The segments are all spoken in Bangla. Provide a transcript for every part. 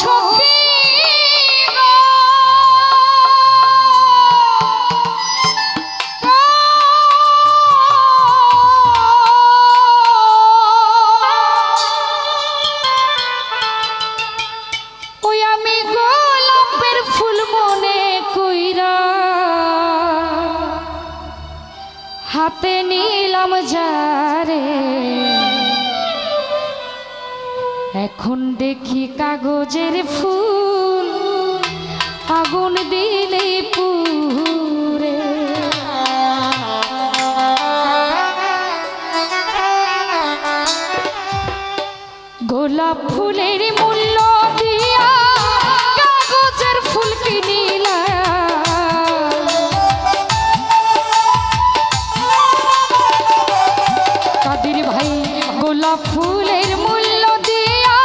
সখী ওই আমি গোলাপের ফুল মনে কইরা হাতে নিলাম যারে এখন দেখি কাগজের ফুল আগুন দিলে পুরে গোলাপ ফুলের মূল্য দিয়া কাগজের ফুল কিনিলা কাদির ভাই গোলাপ ফুলের মূল্য দিয়া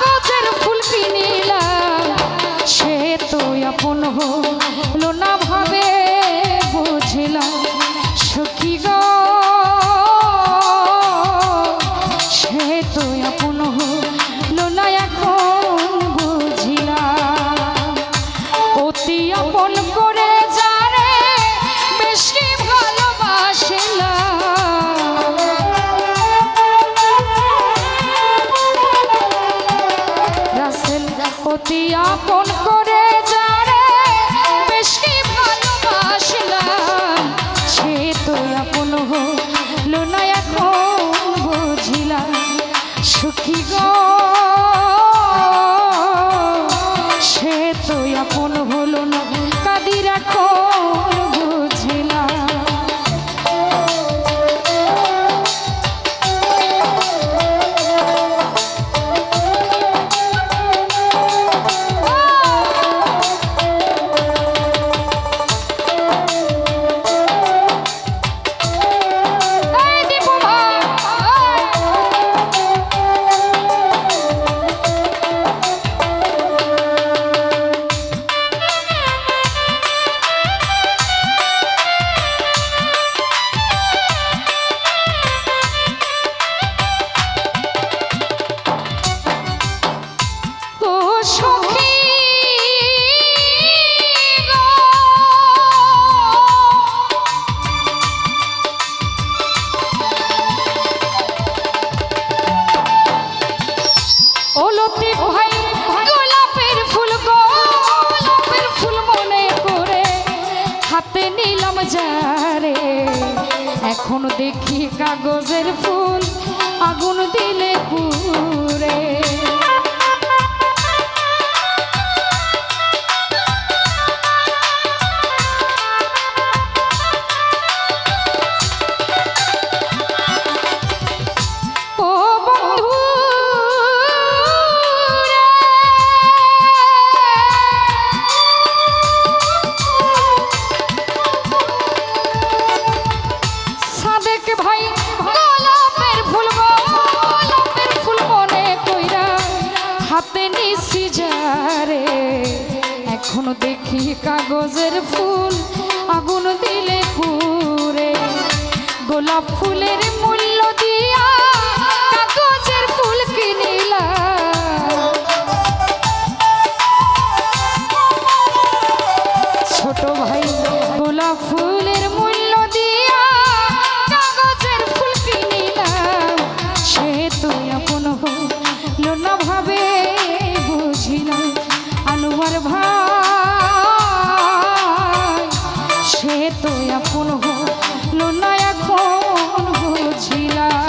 কাগজের ফুল কিনিলা সে তো আপন হলো না ভাবে বুঝলাম সখী গো সে তো আপন হলো না এখন বুঝলাম অতি আপন করে জানে বেশি ভালোবাসলাম রাসেল অতি আপন করে জানে বেশি ভালোবাসলাম সে তো আপন হলো না এখন বুঝলাম সখী গো সে তো আপন হলো না কাদির এখন বুঝলাম এখন দেখি কাগজের ফুল আগুন দিলে পুরে এখন দেখি কাগজের ফুল আগুন দিলে পুরে গোলাপ ফুলের মূল্য দিয়া কাগজের ফুল কিনিলা ছোট ভাই গোলাপ ফুলের মূল্য দিয়া কাগজের ফুল কিনিলাম সে তো আপন হলো না ভাবে বুঝিলাম আনোয়ার ভাই সে তো আপন হলো না এখন বুঝিলাম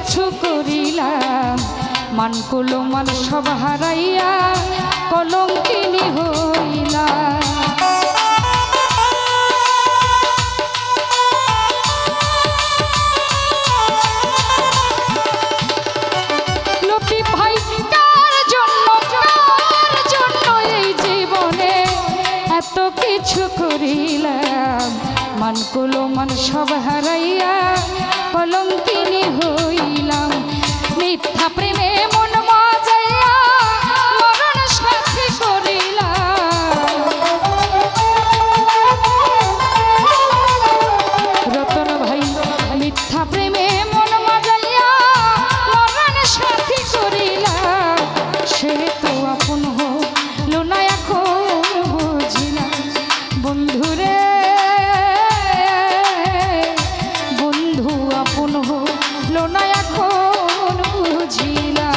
কিছু করিলাম মান কুলো মান সব হারাইয়া কলঙ্কিনী হইলাম। লতিফ ভাই কার জন্য এই জীবনে এত কিছু করিলাম মান কুলো মান সব হারাইয়া কলঙ্কিনী হইলাম। মিথ্যা প্রেমে মন মজাইয়া মরণ সাথী করিলাম। রতন ভাই মিথ্যা প্রেমে মন মজাইয়া মরণ সাথী করিলাম। সে তো আপন হলো না এখন বুঝিলাম। বন্ধুরে বন্ধু আপন হলো না এখন বুঝিলাম।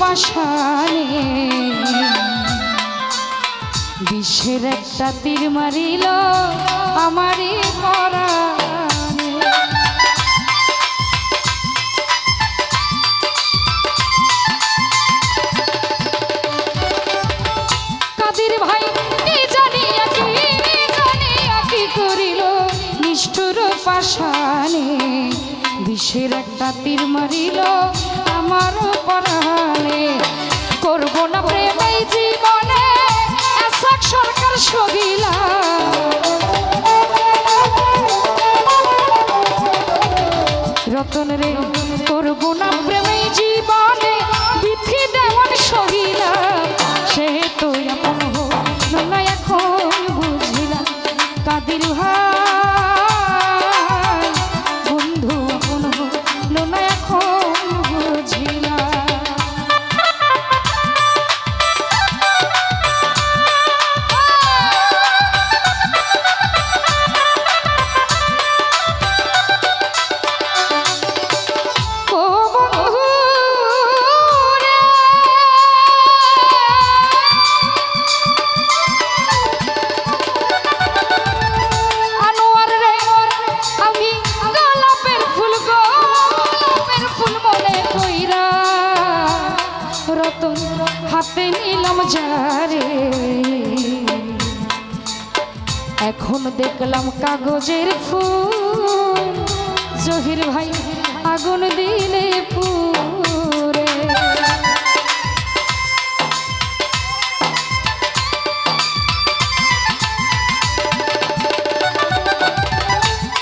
পাশানে বিষের একটা তীর মারিল আমারই পরাণে। কাদের ভাই কি জানিয়া কি করিল নিষ্ঠুর পাশানে বিষের একটা তীর মারিল আমার পরাণে। করব না প্রেম এই জীবনে এসক সরকার সগিলা রতন রে করব না প্রেম এই জীবনে বিধি দেওয়ান সগিলা। সে তো আপন হলো না এখন বুঝিলাম। কাদির ভাই বন্ধু আপন হলো না এখন বুঝিলাম। রতন হাতে নিলাম যারে, এখন দেখলাম কাগজের ফুল, জহির ভাই আগুন দিলে পুরে।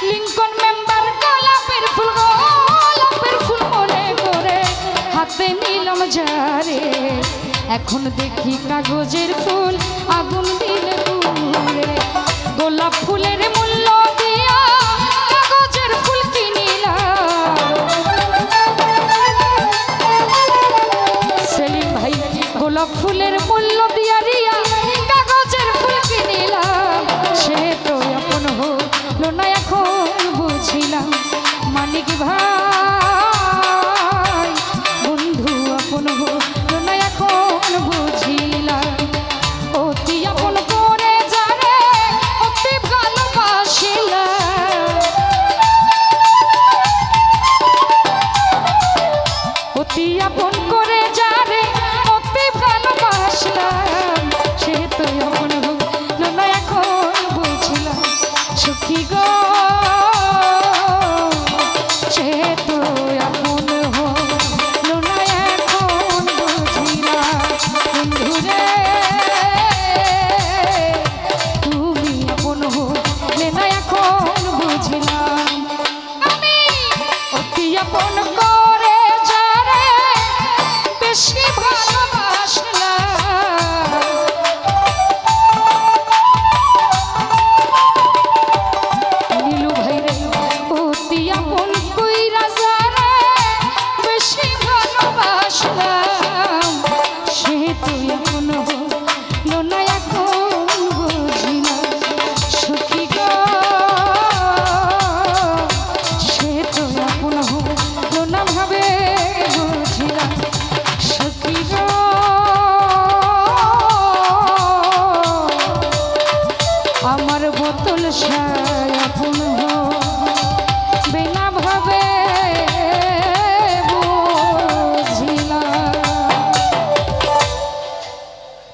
লিংকন মেম্বার গোলাপের ফুল, গোলাপের ফুল মনে করে হাতে নিলাম যারে, এখন দেখি কাগজের ফুল আগুন দিলে পুরে। গোলাপ ফুলের মূল্য দিয়া কাগজের ফুল কিনিলাম, সেলিম ভাই গোলাপ ফুলের মূল্য দিয়া রিয়া কাগজের ফুল কিনিলাম। সে তো আপন হলো না এখন বুঝিলাম, মানিক ভাই